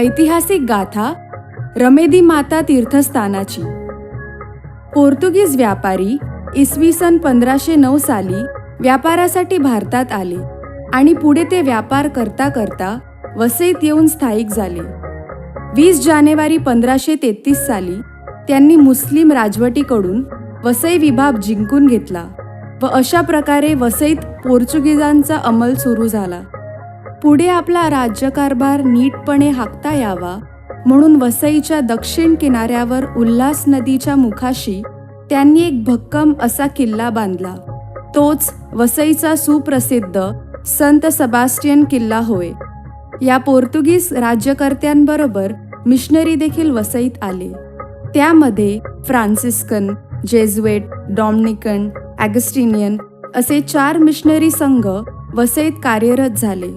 ऐतिहासिक गाथा रमेदी माता तीर्थस्थानाची. पोर्तुगीज व्यापारी इसवी सन 1509 साली व्यापारासाठी भारतात आले आणि पुढे ते व्यापार करता करता वसईत येऊन स्थायिक झाले. 20 जानेवारी 1533 साली त्यांनी मुस्लिम राजवटीकडून वसई विभाग जिंकून घेतला व अशा प्रकारे वसईत पोर्तुगीजांचा अंमल सुरू झाला. पुढे आपला राज्यकारभार नीटपणे हाकता यावा म्हणून वसईच्या दक्षिण किनाऱ्यावर उल्हास नदीच्या मुखाशी त्यांनी एक भक्कम असा किल्ला बांधला. तोच वसईचा सुप्रसिद्ध संत सेबास्टियन किल्ला होय. या पोर्तुगीज राज्यकर्त्यांबरोबर मिशनरी देखील वसईत आले. त्यामध्ये फ्रान्सिस्कन, जेजुएट, डॉमिनिकन, ॲगस्टिनियन असे 4 मिशनरी संघ वसईत कार्यरत झाले.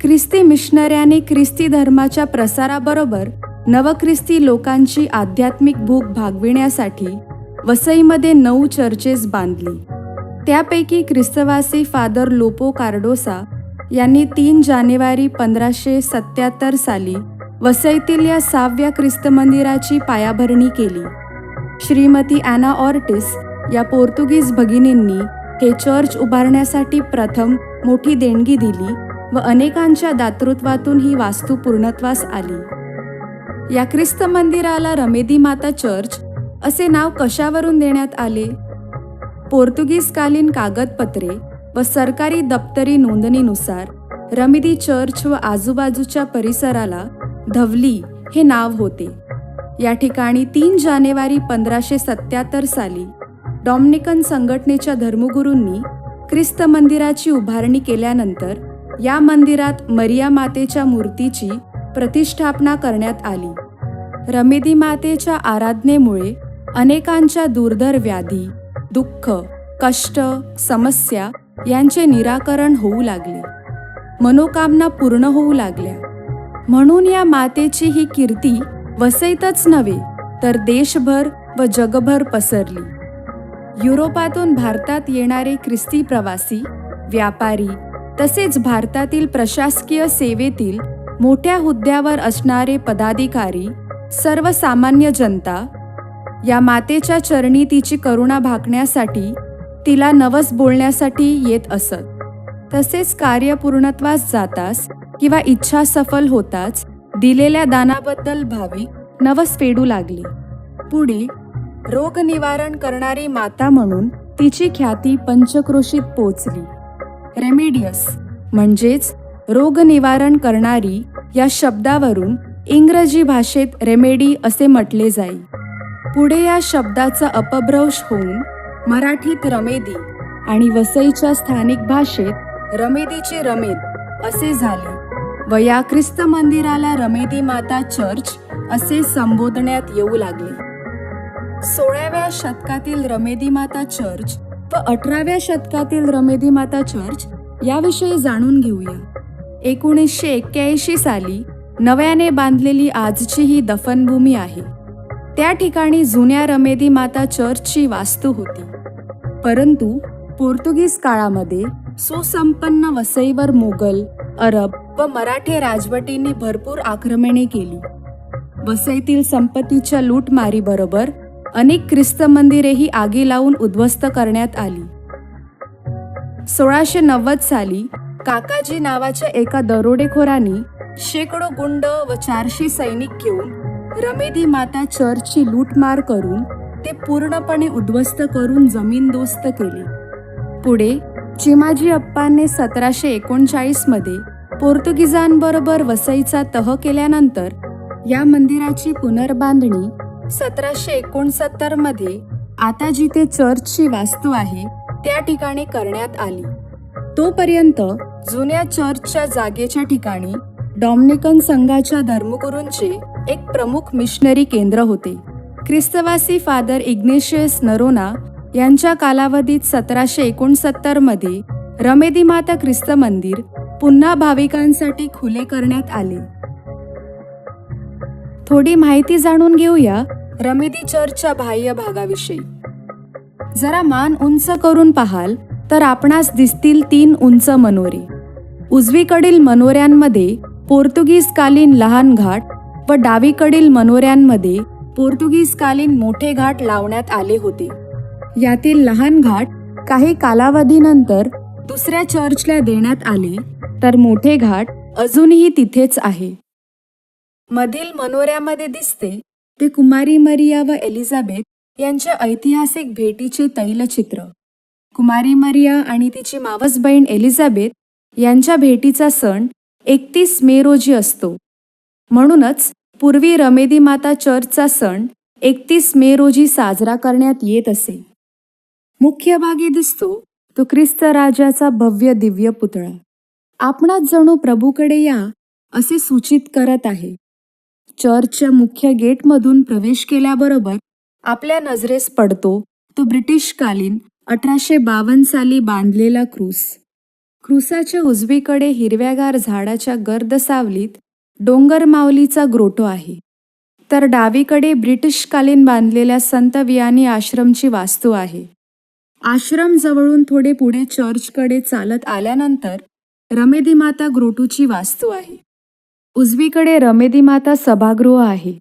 ख्रिस्ती मिशनऱ्यांनी ख्रिस्ती धर्माच्या प्रसाराबरोबर नवख्रिस्ती लोकांची आध्यात्मिक भूक भागविण्यासाठी वसईमध्ये 9 चर्चेस बांधली. त्यापैकी ख्रिस्तवासी फादर लोपो कार्डोसा यांनी 3 जानेवारी 1577 साली वसईतील या 6व्या ख्रिस्त मंदिराची पायाभरणी केली. श्रीमती ॲना ऑर्टिस या पोर्तुगीज भगिनींनी हे चर्च उभारण्यासाठी प्रथम मोठी देणगी दिली व अनेकांच्या दातृत्वातून ही वास्तू पूर्णत्वास आली. या ख्रिस्त मंदिराला रमेदी माता चर्च असे नाव कशावरून देण्यात आले? पोर्तुगीजकालीन कागदपत्रे व सरकारी दप्तरी नोंदणीनुसार रमेदी चर्च व आजूबाजूच्या परिसराला धवली हे नाव होते. या ठिकाणी 3 जानेवारी 1577 साली डॉमिनिकन संघटनेच्या धर्मगुरूंनी ख्रिस्त मंदिराची उभारणी केल्यानंतर या मंदिरात मरिया मातेच्या मूर्तीची प्रतिष्ठापना करण्यात आली. रमेदी मातेच्या आराधनेमुळे अनेकांच्या दुर्धर व्याधी, दुःख, कष्ट, समस्या यांचे निराकरण होऊ लागले. मनोकामना पूर्ण होऊ लागल्या. म्हणून या मातेची ही कीर्ती वसईतच नव्हे तर देशभर व जगभर पसरली. युरोपातून भारतात येणारे ख्रिस्ती प्रवासी, व्यापारी तसेच भारतातील प्रशासकीय सेवेतील मोठ्या हुद्द्यावर असणारे पदाधिकारी, सर्वसामान्य जनता या मातेच्या चरणी तिची करुणा भागण्यासाठी, तिला नवस बोलण्यासाठी येत असत. तसेच कार्य पूर्णत्वास जातास किंवा इच्छा सफल होताच दिलेल्या दानाबद्दल भाविक नवस फेडू लागले. पुढे रोग निवारण करणारी माता म्हणून तिची ख्याती पंचक्रोशीत पोचली. रेमेडियस म्हणजेच रोग निवारण करणारी या शब्दावरून इंग्रजी भाषेत रेमेडी असे म्हटले जाईल. पुढे या शब्दाचा अपभ्रंश होऊन मराठीत रमेदी आणि वसईच्या स्थानिक भाषेत रमेदीचे रमेद असे झाले व या ख्रिस्त मंदिराला रमेदी माता चर्च असे संबोधण्यात येऊ लागले. 16व्या शतकातील रमेदी माता चर्च व 18व्या शतकातील रमेदी माता चर्च याविषयी जाणून घेऊया. 1981 साली नव्याने बांधलेली आजची ही दफनभूमी आहे. त्या ठिकाणी जुन्या रमेदी माता चर्चची वास्तू होती. परंतु पोर्तुगीज काळामध्ये सुसंपन्न वसईवर मोगल, अरब व मराठे राजवटींनी भरपूर आक्रमणे केली. वसईतील संपत्तीच्या लूटमारीबरोबर अनेक ख्रिस्त मंदिरेही आगी लावून उद्ध्वस्त करण्यात आली. 1690 साली काकाजी नावाच्या एका दरोडेखोरांनी शेकडो गुंड व 400 सैनिक घेऊन रमेदी माता चर्चची लूटमार करून ते पूर्णपणे उद्ध्वस्त करून जमीनदोस्त केले. पुढे चिमाजी अप्पाने 1739 मध्ये पोर्तुगीजांबरोबर वसईचा तह केल्यानंतर या मंदिराची पुनर्बांधणी 1769 मध्ये आता जिथे चर्चची वास्तू आहे त्या ठिकाणी करण्यात आली. तोपर्यंत जुन्या चर्चच्या जागेच्या ठिकाणी डॉमिनिकन संघाच्या धर्मगुरूंचे एक प्रमुख मिशनरी केंद्र होते. ख्रिस्तवासी फादर इग्नेशियस नरोना यांच्या कालावधीत 1769 मध्ये रमेदी माता ख्रिस्त मंदिर पुन्हा भाविकांसाठी खुले करण्यात आले. थोडी माहिती जाणून घेऊया रमेदी चर्चच्या बाह्य भागाविषयी. जरा मान उंच करून पाहाल तर आपणास दिसतील 3 उंच मनोरे. उजवीकडील मनोऱ्यांमध्ये पोर्तुगीज कालीन लहान घाट व डावीकडील मनोऱ्यांमध्ये पोर्तुगीजकालीन मोठे घाट लावण्यात आले होते. यातील लहान घाट काही कालावधीनंतर दुसऱ्या चर्चला देण्यात आले, तर मोठे घाट अजूनही तिथेच आहे. मधील मनोऱ्यामध्ये दिसते ते कुमारी मरिया व एलिझाबेथ यांच्या ऐतिहासिक भेटीचे तैलचित्र. कुमारी मरिया आणि तिची मावस बहीण एलिझाबेथ यांच्या भेटीचा सण 31 मे रोजी असतो. म्हणूनच पूर्वी रमेदी माता चर्चचा सण 31 मे रोजी साजरा करण्यात येत असे. मुख्य भागी दिसतो तो ख्रिस्त राजाचा भव्य दिव्य पुतळा. आपणात जणू प्रभूकडे या असे सूचित करत आहे. चर्चच्या मुख्य गेटमधून प्रवेश केल्याबरोबर आपल्या नजरेस पडतो तो ब्रिटिशकालीन 1852 साली बांधलेला क्रूस. क्रूसाच्या उजवीकडे हिरव्यागार झाडाच्या गर्द सावलीत डोंगर माऊलीचा ग्रोटो आहे, तर डावीकडे ब्रिटिशकालीन बांधलेल्या संत वियानी आश्रमची वास्तू आहे. आश्रम जवळून थोडे पुढे चर्चकडे चालत आल्यानंतर रमेदी माता ग्रोटोची वास्तू आहे. उजवीकडे रमेदी माता सभागृह आहे.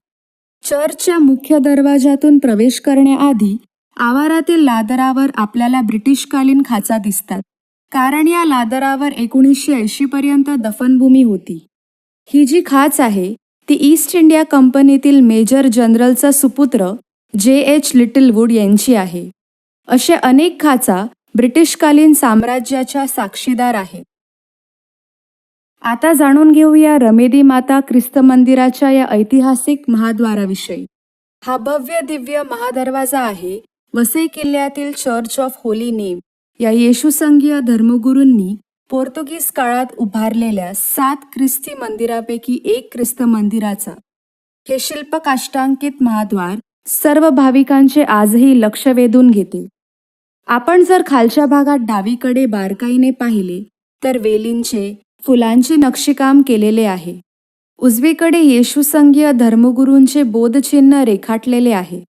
चर्चच्या मुख्य दरवाजातून प्रवेश करण्याआधी आवारातील लादरावर आपल्याला ब्रिटिशकालीन खाचा दिसतात, कारण या लादरावर 1980 पर्यंत दफनभूमी होती. ही जी खाच आहे ती ईस्ट इंडिया कंपनीतील मेजर जनरलचा सुपुत्र J.H. लिटिलवूड यांची आहे. असे अनेक खाचा ब्रिटिशकालीन साम्राज्याच्या साक्षीदार आहेत. आता जाणून घेऊया रमेदी माता ख्रिस्त मंदिराच्या या ऐतिहासिक महाद्वाराविषयी. हा भव्य दिव्य महादरवाजा आहे वसई किल्ल्यातील चर्च ऑफ होली नेम या येशूसंघीय धर्मगुरूंनी पोर्तुगीज काळात उभारलेल्या 7 ख्रिस्ती मंदिरापैकी एक ख्रिस्त मंदिराचा. हे शिल्प काष्टांकित महाद्वार सर्व भाविकांचे आजही लक्ष वेधून घेते. आपण जर खालच्या भागात डावीकडे बारकाईने पाहिले तर वेलींचे, फुलांचे नक्षीकाम केलेले आहे. उजवीकडे येशूसंघीय धर्मगुरूंचे बोधचिन्ह रेखाटलेले आहे.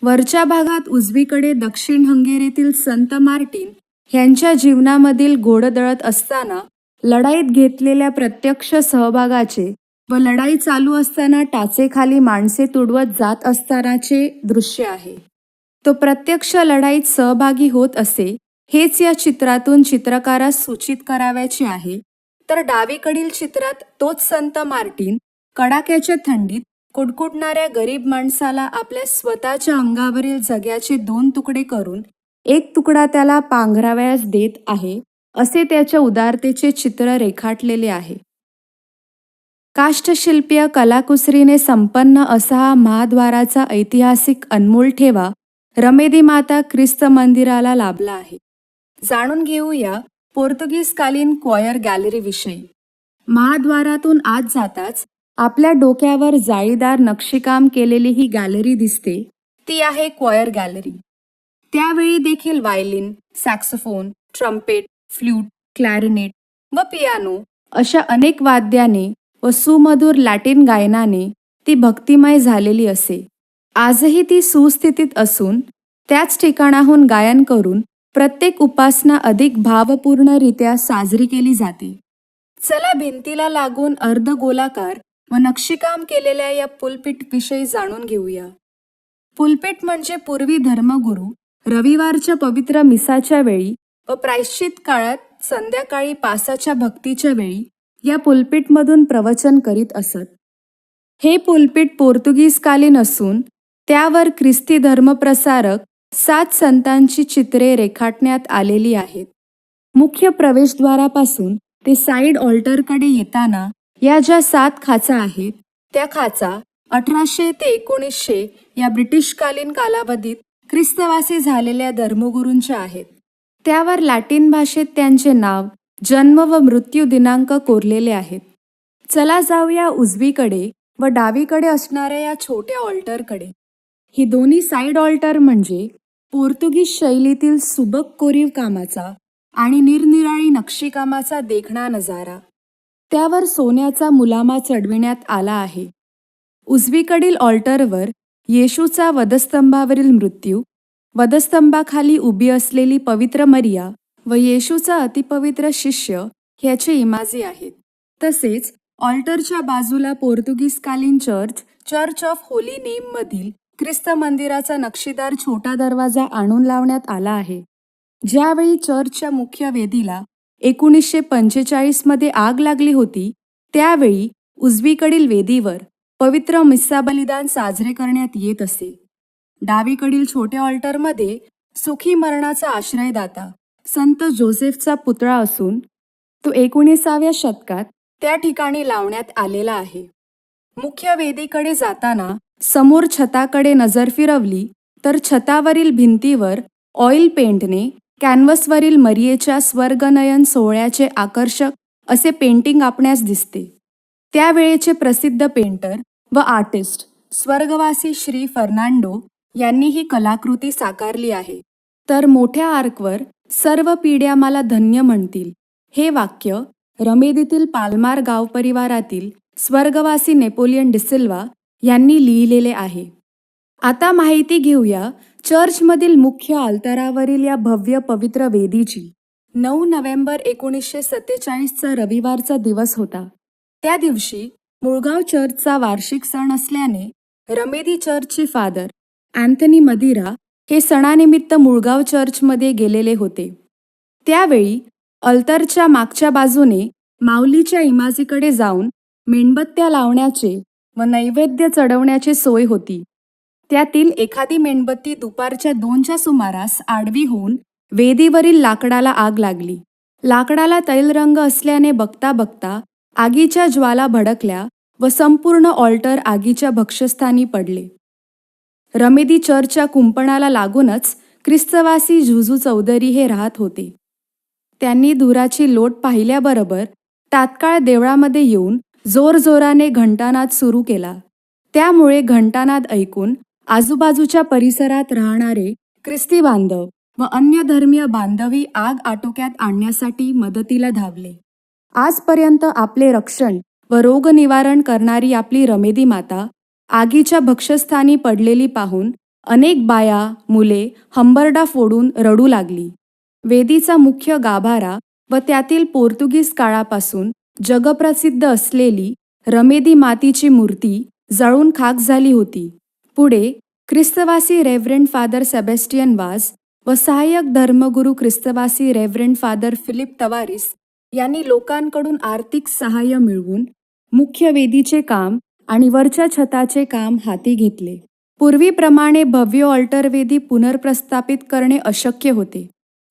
वरच्या भागात उजवीकडे दक्षिण हंगेरीतील संत मार्टिन यांच्या जीवनामधील घोडदळत असताना लढाईत घेतलेल्या प्रत्यक्ष सहभागाचे व लढाई चालू असताना टाचेखाली माणसे तुडवत जात असतानाचे दृश्य आहे. तो प्रत्यक्ष लढाईत सहभागी होत असे हेच या चित्रातून चित्रकारास सूचित करावयाचे आहे. तर डावीकडील चित्रात तोच संत मार्टिन कडाक्याच्या थंडीत कुडकुडणाऱ्या गरीब माणसाला आपल्या स्वतःच्या अंगावरील जग्याचे 2 तुकडे करून एक तुकडा त्याला पांघरावयास देत आहे असे त्याच्या उदारतेचे चित्र रेखाटलेले आहे. काष्ठशिल्पीय कलाकुसरीने संपन्न असा हा महाद्वाराचा ऐतिहासिक अनमोल ठेवा रमेदी माता ख्रिस्त मंदिराला लाभला आहे. जाणून घेऊया पोर्तुगीजकालीन क्वॉयर गॅलरीविषयी. महाद्वारातून आत जाताच आपल्या डोक्यावर जाळीदार नक्षीकाम केलेली ही गॅलरी दिसते, ती आहे क्वॉयर गॅलरी. त्यावेळी देखील व्हायलिन, सॅक्सोफोन, ट्रम्पेट, फ्ल्यूट, क्लॅरिनेट व पियानो अशा अनेक वाद्याने व सुमधुर लॅटिन गायनाने ती भक्तिमय झालेली असे. आजही ती सुस्थितीत असून त्याच ठिकाणाहून गायन करून प्रत्येक उपासना अधिक भावपूर्णरित्या साजरी केली जाते. चला भिंतीला लागून अर्धगोलाकार व नक्षीकाम केलेल्या या पुलपिट विषयी जाणून घेऊया. पुलपिट म्हणजे पूर्वी धर्मगुरू रविवारच्या पवित्र मिसाच्या वेळी व प्रायश्चित काळात संध्याकाळी पासाच्या भक्तीच्या वेळी या पुलपिटमधून प्रवचन करीत असत. हे पुलपिट पोर्तुगीजकालीन असून त्यावर ख्रिस्ती धर्मप्रसारक 7 संतांची चित्रे रेखाटण्यात आलेली आहेत. मुख्य प्रवेशद्वारापासून ते साईड ऑल्टरकडे येताना या ज्या 7 खाचा आहेत त्या खाचा 1800 ते 1900 या ब्रिटिशकालीन कालावधीत ख्रिस्तवासी झालेल्या धर्मगुरूंच्या आहेत. त्यावर लॅटिन भाषेत त्यांचे नाव, जन्म व मृत्यू दिनांक कोरलेले आहेत. चला जाऊया उजवीकडे व डावीकडे असणाऱ्या या छोट्या ऑल्टरकडे. ही दोन्ही साईड ऑल्टर म्हणजे पोर्तुगीज शैलीतील सुबक कोरीव कामाचा आणि निरनिराळी नक्षीकामाचा देखणा नजारा. त्यावर सोन्याचा मुलामा चढविण्यात आला आहे. उजवीकडील ऑल्टरवर येशूचा वधस्तंभावरील मृत्यू, वधस्तंभाखाली उभी असलेली पवित्र मरिया व येशूचा अतिपवित्र शिष्य ह्याचे इमाजी आहेत. तसेच ऑल्टरच्या बाजूला पोर्तुगीजकालीन चर्च ऑफ होली नेममधील ख्रिस्त मंदिराचा नक्षीदार छोटा दरवाजा आणून लावण्यात आला आहे. ज्यावेळी चर्चच्या मुख्य वेदीला 1945 मध्ये आग लागली होती, त्यावेळी उजवीकडील वेदीवर पवित्र मिस्सा बलिदान साजरे करण्यात येत असे. डावीकडील छोट्या ऑल्टरमध्ये सुखी मरणाचा आश्रयदाता संत जोसेफचा पुतळा असून तो 19व्या शतकात त्या ठिकाणी लावण्यात आलेला आहे. मुख्य वेदीकडे जाताना समोर छताकडे नजर फिरवली तर छतावरील भिंतीवर ऑइल पेंटने कॅनव्हसवरील मरियेच्या स्वर्गनयन सोहळ्याचे आकर्षक असे पेंटिंग आपणास दिसते. त्यावेळेचे प्रसिद्ध पेंटर व आर्टिस्ट स्वर्गवासी श्री फर्नांडो यांनी ही कलाकृती साकारली आहे. तर मोठ्या आर्कवर सर्व पिढ्या मला धन्य म्हणतील हे वाक्य रमेदीतील पाल्मार गावपरिवारातील स्वर्गवासी नेपोलियन डिसिल्वा यांनी लिहिलेले आहे. आता माहिती घेऊया चर्चमधील मुख्य अल्तारावरील या भव्य पवित्र वेदीची. 9 नोव्हेंबर 1947चा रविवारचा दिवस होता. त्या दिवशी मुळगाव चर्चचा वार्षिक सण असल्याने रमेदी चर्चचे फादर अँथनी मदिरा हे सणानिमित्त मुळगाव चर्चमध्ये गेलेले होते. त्यावेळी अल्तरच्या मागच्या बाजूने माऊलीच्या इमाजीकडे जाऊन मेणबत्त्या लावण्याचे व नैवेद्य चढवण्याची सोय होती. त्यातील एखादी मेणबत्ती दुपारच्या 2च्या सुमारास आडवी होऊन वेदीवरील लाकडाला आग लागली. लाकडाला तैलरंग असल्याने बघता बघता आगीच्या ज्वाला भडकल्या व संपूर्ण ऑल्टर आगीच्या भक्षस्थानी पडले. रमेदी चर्चच्या कुंपणाला लागूनच ख्रिस्तवासी झुझू चौधरी हे राहत होते. त्यांनी धुराची लोट पाहिल्याबरोबर तात्काळ देवळामध्ये येऊन जोरजोराने घंटानाद सुरू केला. त्यामुळे घंटानाद ऐकून आजूबाजूच्या परिसरात राहणारे ख्रिस्ती बांधव व अन्य धर्मीय बांधवही आग आटोक्यात आणण्यासाठी मदतीला धावले. आजपर्यंत आपले रक्षण व रोगनिवारण करणारी आपली रमेदी माता आगीच्या भक्षस्थानी पडलेली पाहून अनेक बाया मुले हंबरडा फोडून रडू लागली. वेदीचा मुख्य गाभारा व त्यातील पोर्तुगीज काळापासून जगप्रसिद्ध असलेली रमेदी मातीची मूर्ती जळून खाक झाली होती. पुढे ख्रिस्तवासी रेव्हरंड फादर सेबॅस्टियन वाज व सहाय्यक धर्मगुरू ख्रिस्तवासी रेव्हरंड फादर फिलिप तवारिस यांनी लोकांकडून आर्थिक सहाय्य मिळवून मुख्य वेदीचे काम आणि वरच्या छताचे काम हाती घेतले. पूर्वीप्रमाणे भव्य ऑल्टर वेदी पुनर्प्रस्थापित करणे अशक्य होते.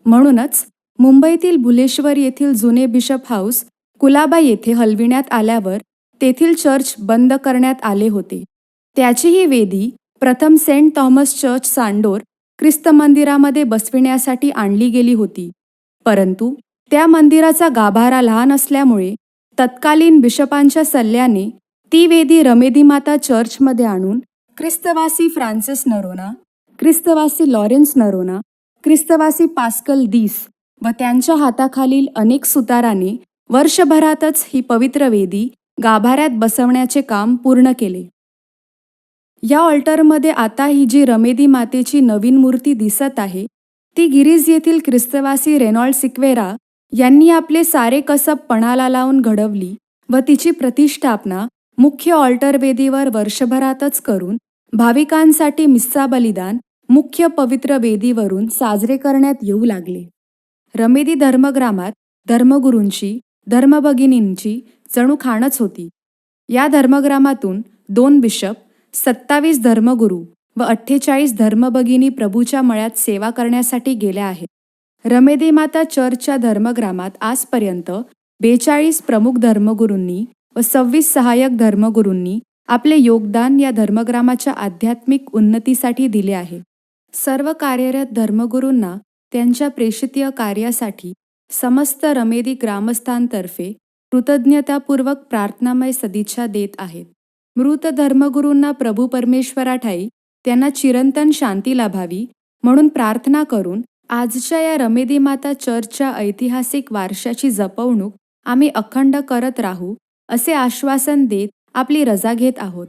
म्हणूनच मुंबईतील भुलेश्वर येथील जुने बिशप हाऊस कुलाबा येथे हलविण्यात आल्यावर तेथील चर्च बंद करण्यात आले होते. त्याची ही वेदी प्रथम सेंट थॉमस चर्च सांडोर ख्रिस्त मंदिरामध्ये बसविण्यासाठी आणली गेली होती. परंतु त्या मंदिराचा गाभारा लहान असल्यामुळे तत्कालीन बिशपांच्या सल्ल्याने ती वेदी रमेदी माता चर्चमध्ये आणून ख्रिस्तवासी फ्रान्सिस नरोना, ख्रिस्तवासी लॉरेन्स नरोना, ख्रिस्तवासी पास्कल दीस व त्यांच्या हाताखालील अनेक सुतारांनी वर्षभरातच ही पवित्र वेदी गाभाऱ्यात बसवण्याचे काम पूर्ण केले. या ऑल्टरमध्ये आता ही जी रमेदी मातेची नवीन मूर्ती दिसत आहे ती गिरीज येथील ख्रिस्तवासी रेनॉल्ड सिक्वेरा यांनी आपले सारे कसब पणाला लावून घडवली व तिची प्रतिष्ठापना मुख्य ऑल्टर वेदीवर वर्षभरातच करून भाविकांसाठी मिस्सा बलिदान मुख्य पवित्र वेदीवरून साजरे करण्यात येऊ लागले. रमेदी धर्मग्रामात धर्मगुरूंची धर्मभगिनींची जणू खाणच होती. या धर्मग्रामातून 2 बिशप, 27 धर्मगुरू व 48 धर्मभगिनी प्रभूच्या मळ्यात सेवा करण्यासाठी गेल्या आहेत. रमेदी माता चर्चच्या धर्मग्रामात आजपर्यंत 42 प्रमुख धर्मगुरूंनी व 26 सहाय्यक धर्मगुरूंनी आपले योगदान या धर्मग्रामाच्या आध्यात्मिक उन्नतीसाठी दिले आहे. सर्व कार्यरत धर्मगुरूंना त्यांच्या प्रेषितीय कार्यासाठी समस्त रमेदी ग्रामस्थांतर्फे कृतज्ञतापूर्वक प्रार्थनामय सदिच्छा देत आहेत. मृत धर्मगुरूंना प्रभू परमेश्वराठाई त्यांना चिरंतन शांती लाभावी म्हणून प्रार्थना करून आजच्या या रमेदी माता चर्चच्या ऐतिहासिक वारशाची जपवणूक आम्ही अखंड करत राहू असे आश्वासन देत आपली रजा घेत आहोत.